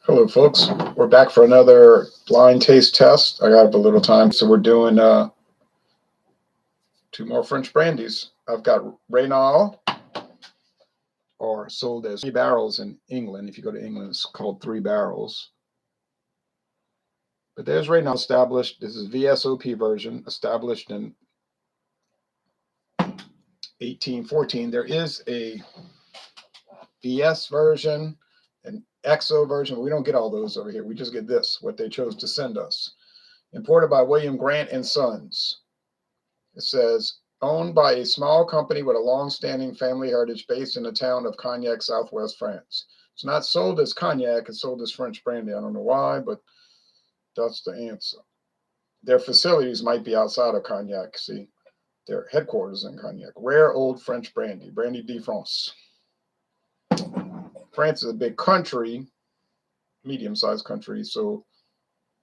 Hello, folks. We're back for another blind taste test. I got a little time, so we're doing 2 more French brandies. I've got Raynal, or sold as 3 barrels in England. If you go to England, it's called 3 barrels. But there's Raynal established. This is VSOP version, established in 1814. There is a VS version, an XO version. We don't get all those over here. We just get this, what they chose to send us. Imported by William Grant and Sons. It says, owned by a small company with a long-standing family heritage based in the town of Cognac, southwest France. It's not sold as cognac, it's sold as French brandy. I don't know why, but that's the answer. Their facilities might be outside of Cognac. See, their headquarters in Cognac. Rare old French brandy, Brandy de France. France is a big country, medium-sized country, so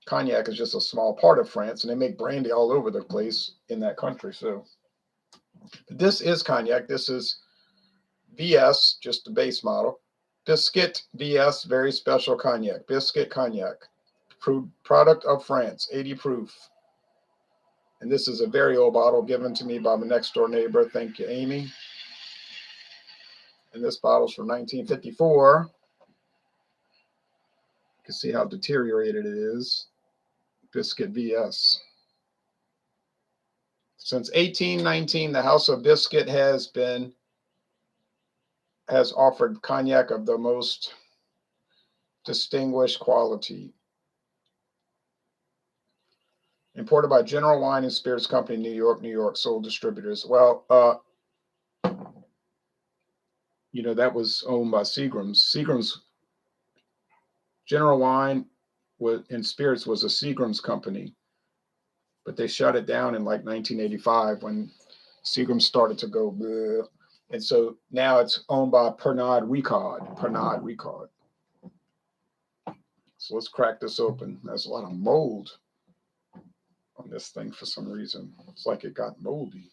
Cognac is just a small part of France, and they make brandy all over the place in that country. So this is Cognac. This is VS, just the base model. Bisquit VS, very special Cognac. Bisquit Cognac, product of France, 80 proof. And this is a very old bottle given to me by my next door neighbor. Thank you, Amy. And this bottle's from 1954. You can see how deteriorated it is. Bisquit VS. Since 1819, the House of Bisquit has offered cognac of the most distinguished quality. Imported by General Wine and Spirits Company, New York, New York, sole distributors. Well, you know, that was owned by Seagram's. Seagram's General Wine and Spirits was a Seagram's company, but they shut it down in like 1985 when Seagram's started to go bleh. And so now it's owned by Pernod Ricard. Pernod Ricard. So let's crack this open. There's a lot of mold on this thing for some reason. It's like it got moldy.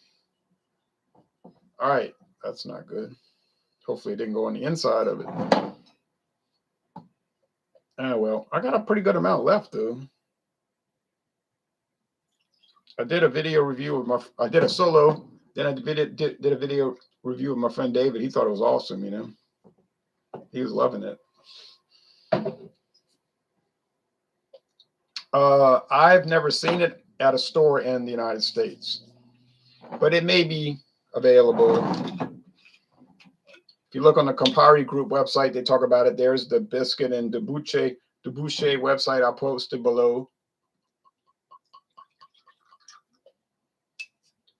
All right, that's not good. Hopefully it didn't go on the inside of it. Ah, well, I got a pretty good amount left though. I did a video review of I did a solo, then I did a video review of my friend David. He thought it was awesome, you know. He was loving it. I've never seen it at a store in the United States, but it may be available. If you look on the Campari Group website, they talk about it. There's the Bisquit and Dubouché website I posted below.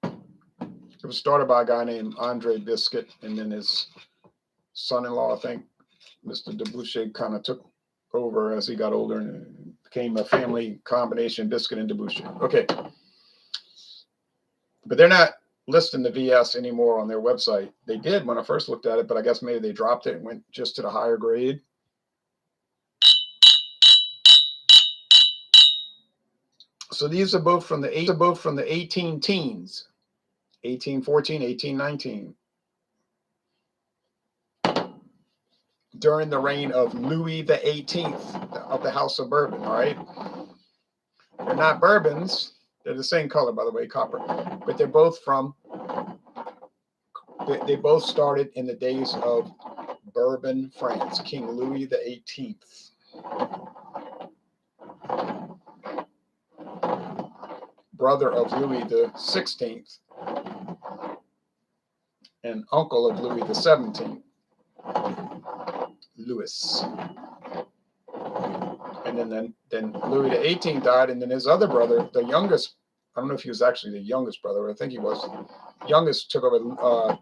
It was started by a guy named Andre Bisquit, and then his son-in-law, I think, Mr. Dubouché, kind of took over as he got older and became a family combination, Bisquit and Dubouché. Okay. But they're not listing the VS anymore on their website. They did when I first looked at it, but I guess maybe they dropped it and went just to the higher grade. So these are both from the 18 teens. 1814, 1819. During the reign of Louis the 18th of the House of Bourbon, all right? They're not bourbons. They're the same color, by the way, copper. But they're both from, they both started in the days of Bourbon, France, King Louis the 18th. Brother of Louis the 16th. And uncle of Louis the 17th. Louis. And then Louis the 18th died, and then his other brother, the youngest, I don't know if he was actually the youngest brother, I think he was. Youngest took over,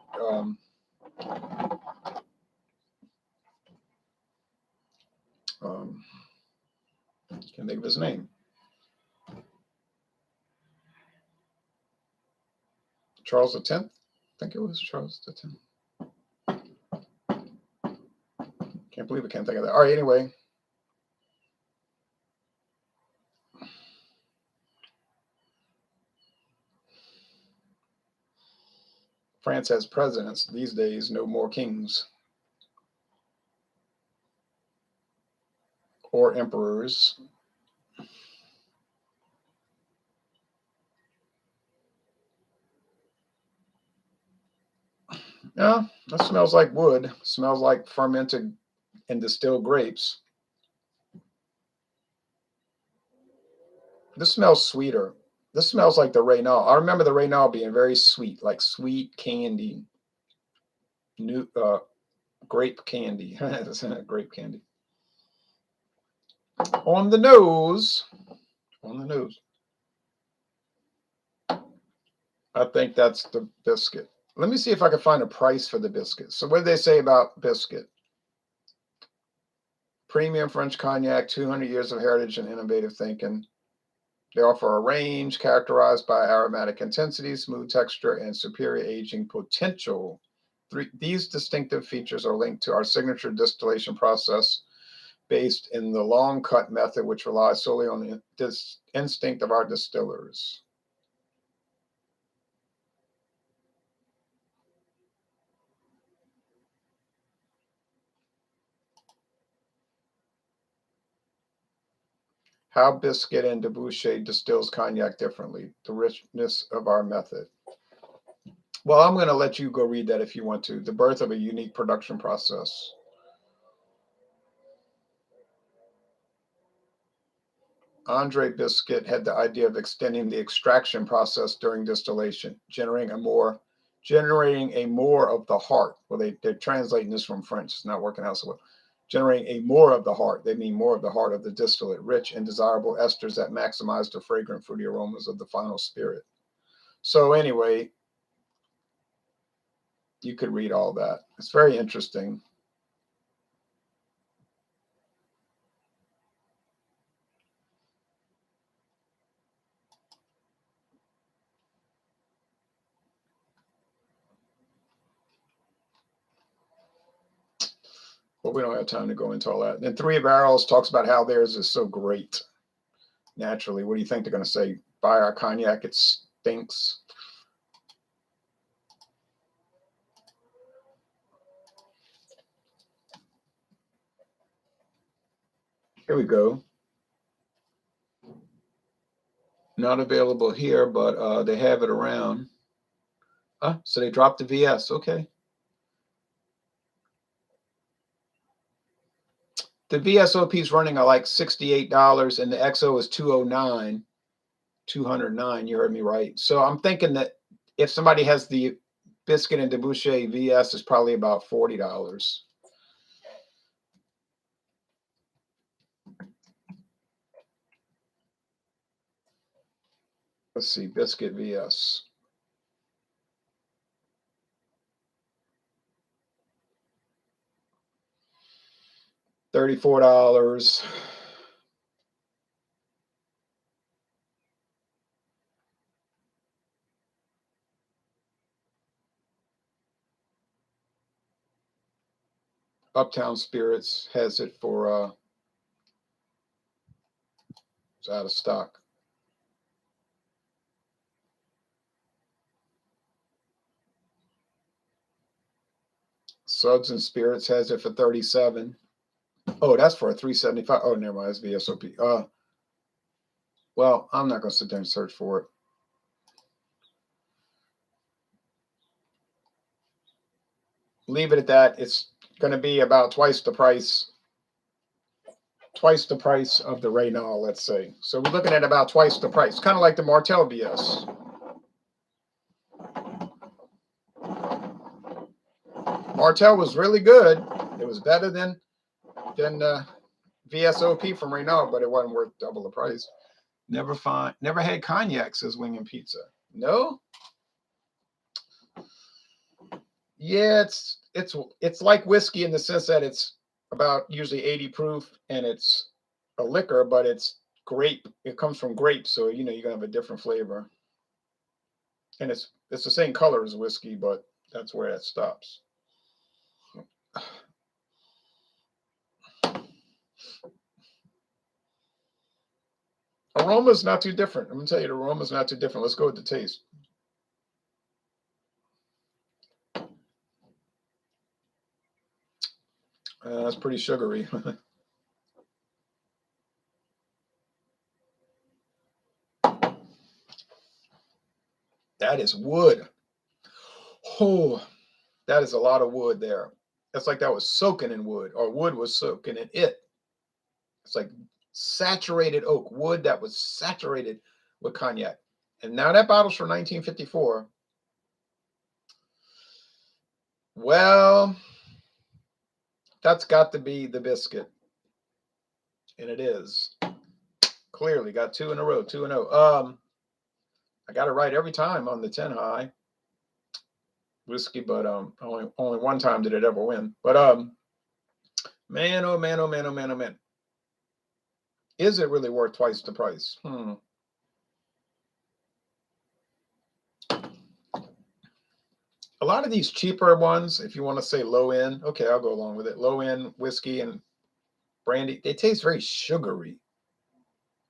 can't think of his name. Charles X? I think it was Charles X. Can't believe I can't think of that. All right, anyway. France has presidents these days, no more kings or emperors. Yeah, that smells like wood. Smells like fermented and distilled grapes. This smells sweeter. This smells like the Raynal. I remember the Raynal being very sweet, like sweet candy. New grape candy. Grape candy. On the nose. On the nose. I think that's the Bisquit. Let me see if I can find a price for the Bisquit. So what did they say about Bisquit? Premium French cognac, 200 years of heritage and innovative thinking. They offer a range characterized by aromatic intensity, smooth texture, and superior aging potential. These distinctive features are linked to our signature distillation process based in the long cut method, which relies solely on the instinct of our distillers. How Bisquit and Dubouché distills cognac differently, the richness of our method. Well, I'm going to let you go read that if you want to. The birth of a unique production process. Andre Bisquit had the idea of extending the extraction process during distillation, generating a more of the heart. Well, they're translating this from French. It's not working out so well. Generating a more of the heart. They mean more of the heart of the distillate, rich and desirable esters that maximize the fragrant fruity aromas of the final spirit. So anyway, you could read all that. It's very interesting. But we don't have time to go into all that. And then Three Barrels talks about how theirs is so great. Naturally, what do you think they're going to say? Buy our cognac, it stinks. Here we go. Not available here, but they have it around. So they dropped the VS. Okay. The VSOP is running at like $68 and the XO is $209. You heard me right. So I'm thinking that if somebody has the Bisquit and Dubouché VS, is probably about $40. Let's see, Bisquit VS. $34. Uptown Spirits has it for it's out of stock. Suds and Spirits has it for $37. Oh, that's for a $375. Oh, never mind. It's VSOP. Well, I'm not going to sit there and search for it. Leave it at that. It's going to be about twice the price of the Raynal, let's say. So we're looking at about twice the price, kind of like the Martell BS. Martell was really good. It was better than VSOP from Raynal, but it wasn't worth double the price. Never had cognac, says Wing and Pizza. No? Yeah, it's like whiskey in the sense that it's about usually 80 proof and it's a liquor, but it's grape. It comes from grapes, so you're gonna have a different flavor. And it's the same color as whiskey, but that's where that stops. Aroma is not too different. I'm gonna tell you, the aroma is not too different. Let's go with the taste. That's pretty sugary. That is wood. Oh, that is a lot of wood there. That's like that was soaking in wood, or wood was soaking in it. It's like saturated oak, wood that was saturated with cognac. And now that bottle's from 1954. Well, that's got to be the Bisquit. And it is. Clearly got 2 in a row, 2-0. I got it right every time on the 10 high whiskey, but only one time did it ever win. But man, oh man, oh man, oh man, oh man. Is it really worth twice the price? A lot of these cheaper ones, if you want to say low end, okay, I'll go along with it. Low end whiskey and brandy, they taste very sugary.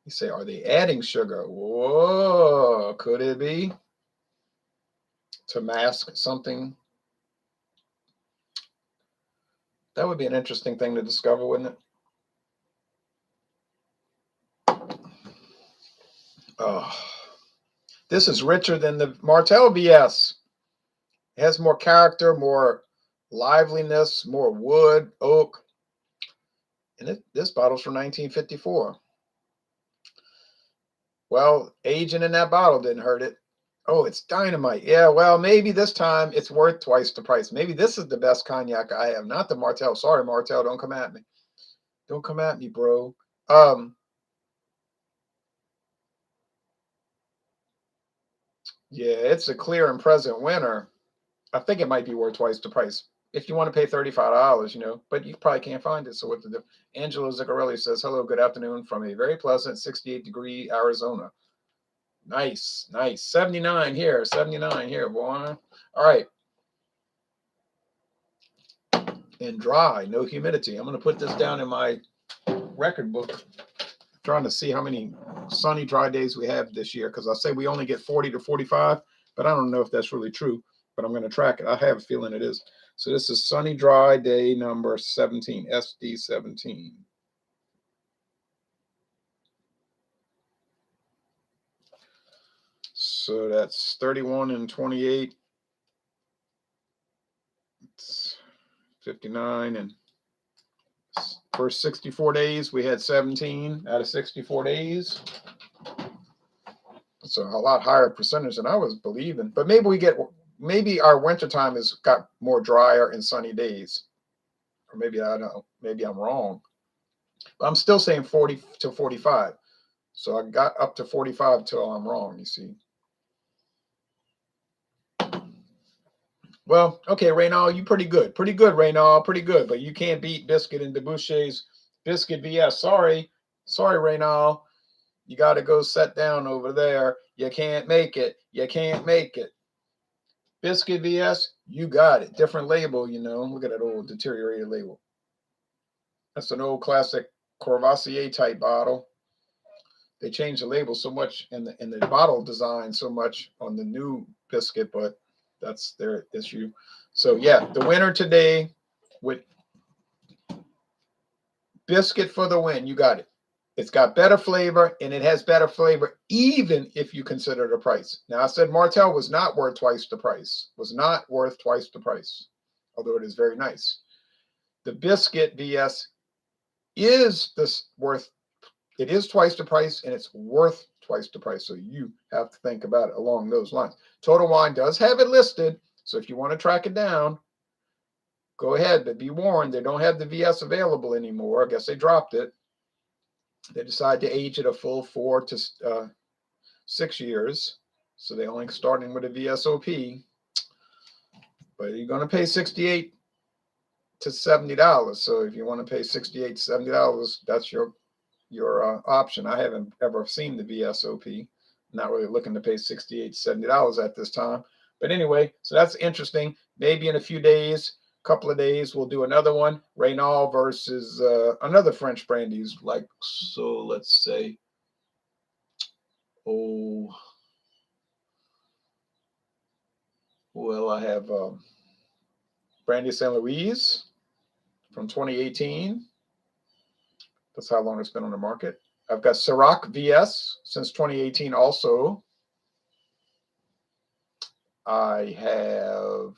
You say, are they adding sugar? Whoa, could it be to mask something? That would be an interesting thing to discover, wouldn't it? Oh, this is richer than the Martell BS. It has more character, more liveliness, more wood, oak. And this bottle's from 1954. Well, aging in that bottle didn't hurt it. Oh, it's dynamite. Yeah, well, maybe this time it's worth twice the price. Maybe this is the best cognac I have, not the Martell. Sorry, Martell, don't come at me. Don't come at me, bro. Yeah, it's a clear and present winner. I think it might be worth twice the price if you want to pay $35, but you probably can't find it. So what to do? Angelo Ziccarelli says, hello, good afternoon from a very pleasant 68-degree Arizona. Nice, nice. 79 here, 79 here, boy. All right. And dry, no humidity. I'm going to put this down in my record book, trying to see how many sunny, dry days we have this year, because I say we only get 40 to 45, but I don't know if that's really true, but I'm going to track it. I have a feeling it is. So this is sunny, dry day number 17, SD 17. So that's 31 and 28. It's 59, and first 64 days, we had 17 out of 64 days. It's a lot higher percentage than I was believing. But maybe our wintertime has got more drier and sunny days. Or maybe I don't know. Maybe I'm wrong. But I'm still saying 40 to 45. So I got up to 45 till I'm wrong, you see. Well, okay, Raynal, you pretty good. Pretty good, Raynal. Pretty good. But you can't beat Bisquit and Dubouché's Bisquit VS. Sorry. Sorry, Raynal. You got to go sit down over there. You can't make it. You can't make it. Bisquit VS, you got it. Different label, Look at that old deteriorated label. That's an old classic Courvoisier type bottle. They changed the label so much and the bottle design so much on the new Bisquit, but that's their issue. So yeah, the winner today with Bisquit for the win. You got it. It's got better flavor, and it has better flavor even if you consider the price. Now, I said Martell was not worth twice the price. Was not worth twice the price, although it is very nice. The Bisquit BS is it is twice the price, and it's worth twice the price. So you have to think about it along those lines. Total Wine does have it listed, so if you want to track it down, go ahead, but be warned, they don't have the VS available anymore. I guess they dropped it. They decided to age it a full 4 to 6 years. So they only starting with a VSOP. But you're going to pay $68 to $70. So if you want to pay $68 to $70, that's your option. I haven't ever seen the VSOP. Not really looking to pay $68 to $70 at this time. But anyway, so that's interesting. Maybe in a few days, couple of days, we'll do another one. Raynal versus another French brandies. Like, so let's say, well, I have Brandy St. Louis, from 2018. That's how long it's been on the market. I've got Ciroc VS since 2018 also. I have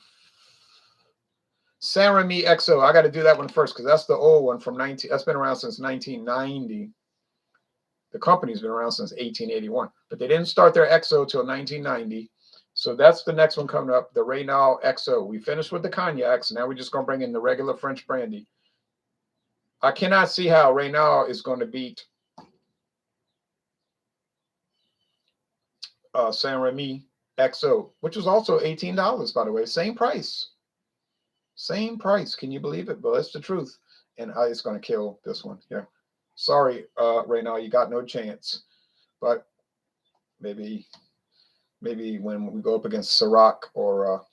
Saint Remy XO. I got to do that one first because that's the old one from 19. That's been around since 1990. The company's been around since 1881, but they didn't start their XO till 1990. So that's the next one coming up, the Raynal XO. We finished with the cognacs. Now we're just going to bring in the regular French brandy. I cannot see how Raynal is going to beat Saint Remy XO, which was also $18, by the way. Same price. Same price. Can you believe it? But it's the truth. And it's going to kill this one. Yeah. Sorry, Raynal, you got no chance. But maybe when we go up against Ciroc or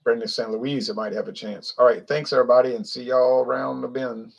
Brendan St. Louis, it might have a chance. All right. Thanks, everybody, and see y'all around the bend.